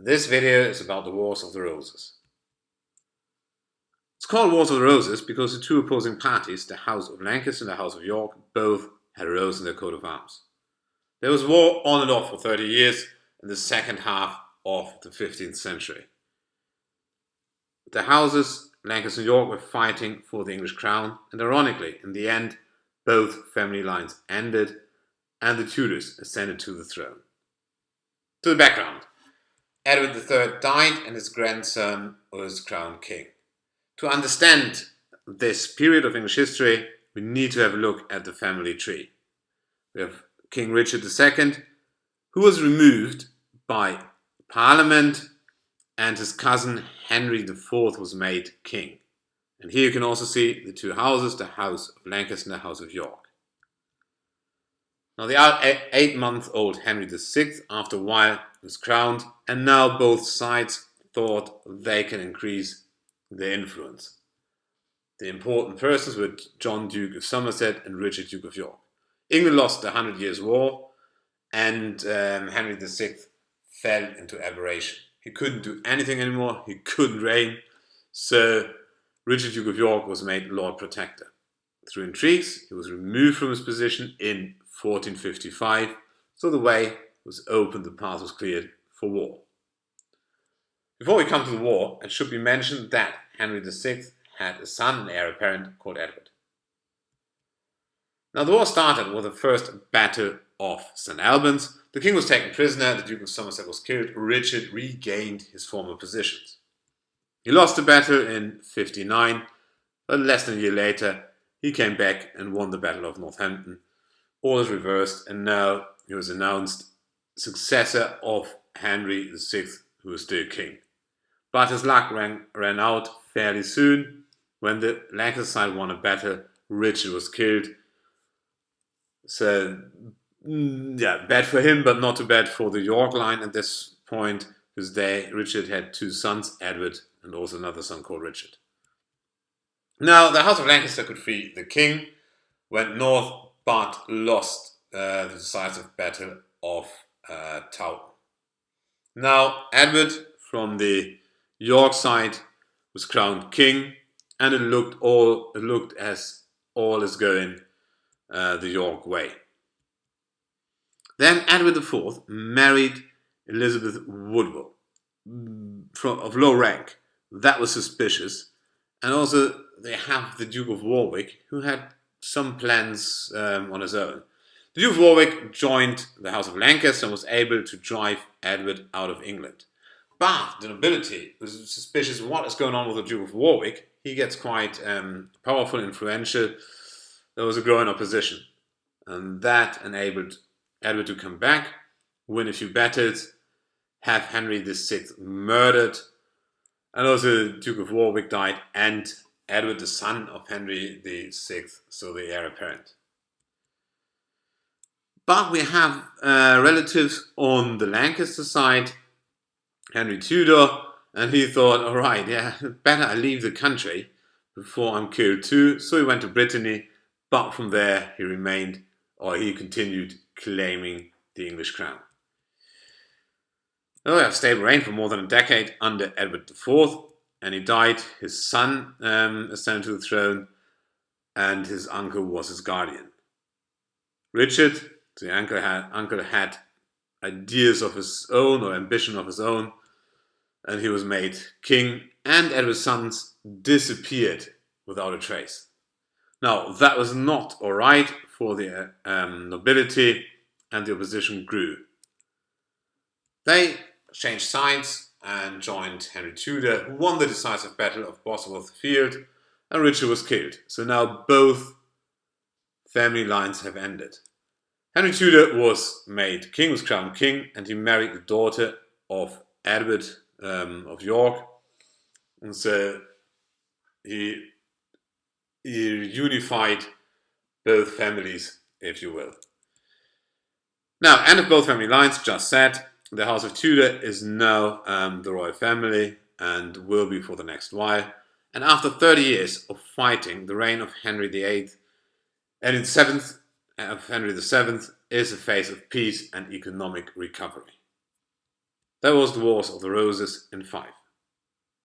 This video is about the Wars of the Roses. It's called Wars of the Roses because the two opposing parties, the House of Lancaster and the House of York, both had a rose in their coat of arms. There was war on and off for 30 years in the second half of the 15th century. The houses, Lancaster and York, were fighting for the English crown, and ironically, in the end, both family lines ended and the Tudors ascended to the throne. To the background. Edward III died and his grandson was crowned king. To understand this period of English history, we need to have a look at the family tree. We have King Richard II, who was removed by Parliament, and his cousin Henry IV was made king. And here you can also see the two houses, the House of Lancaster and the House of York. Now the 8-month-old Henry VI, after a while, was crowned, and now both sides thought they can increase their influence. The important persons were John, Duke of Somerset, and Richard, Duke of York. England lost the 100 Years' War, and Henry VI fell into aberration. He couldn't do anything anymore, he couldn't reign, so Richard, Duke of York, was made Lord Protector. Through intrigues, he was removed from his position in 1455, so the way was opened, the path was cleared for war. Before we come to the war, it should be mentioned that Henry VI had a son and heir apparent called Edward. Now the war started with the first Battle of St. Albans. The king was taken prisoner, the Duke of Somerset was killed, Richard regained his former positions. He lost the battle in 59, but less than a year later he came back and won the Battle of Northampton. All is reversed, and now he was announced successor of Henry VI, who was still king. But his luck ran out fairly soon. When the Lancaster side won a battle, Richard was killed. So, bad for him, but not too bad for the York line at this point, because Richard had two sons, Edward, and also another son called Richard. Now, the House of Lancaster could free the king, went north, but lost the decisive battle of Tudor. Now, Edward from the York side was crowned king, and it looked as all is going the York way. Then Edward IV married Elizabeth Woodville of low rank. That was suspicious. And also they have the Duke of Warwick, who had some plans on his own. The Duke of Warwick joined the House of Lancaster and was able to drive Edward out of England. But the nobility was suspicious of what is going on with the Duke of Warwick. He gets quite powerful, influential. There was a growing opposition. And that enabled Edward to come back, win a few battles, have Henry VI murdered, and also the Duke of Warwick died, and Edward, the son of Henry VI, so the heir apparent. But we have relatives on the Lancaster side, Henry Tudor, and he thought, alright, better I leave the country before I'm killed too. So he went to Brittany, but from there he continued claiming the English crown. He had stable reign for more than a decade under Edward IV, and he died. His son ascended to the throne, and his uncle was his guardian. Richard, the uncle had ideas of his own or ambition of his own, and he was made king, and Edward's sons disappeared without a trace. Now, that was not alright for the nobility, and the opposition grew. They changed sides and joined Henry Tudor, who won the decisive battle of Bosworth Field, and Richard was killed. So now both family lines have ended. Henry Tudor was made king, was crowned king, and he married the daughter of Edward of York. And so he unified both families, if you will. Now, end of both family lines, just said. The House of Tudor is now the royal family and will be for the next while. And after 30 years of fighting, the reign of Henry VIII and its seventh of Henry VII is a phase of peace and economic recovery. That was the Wars of the Roses in 5.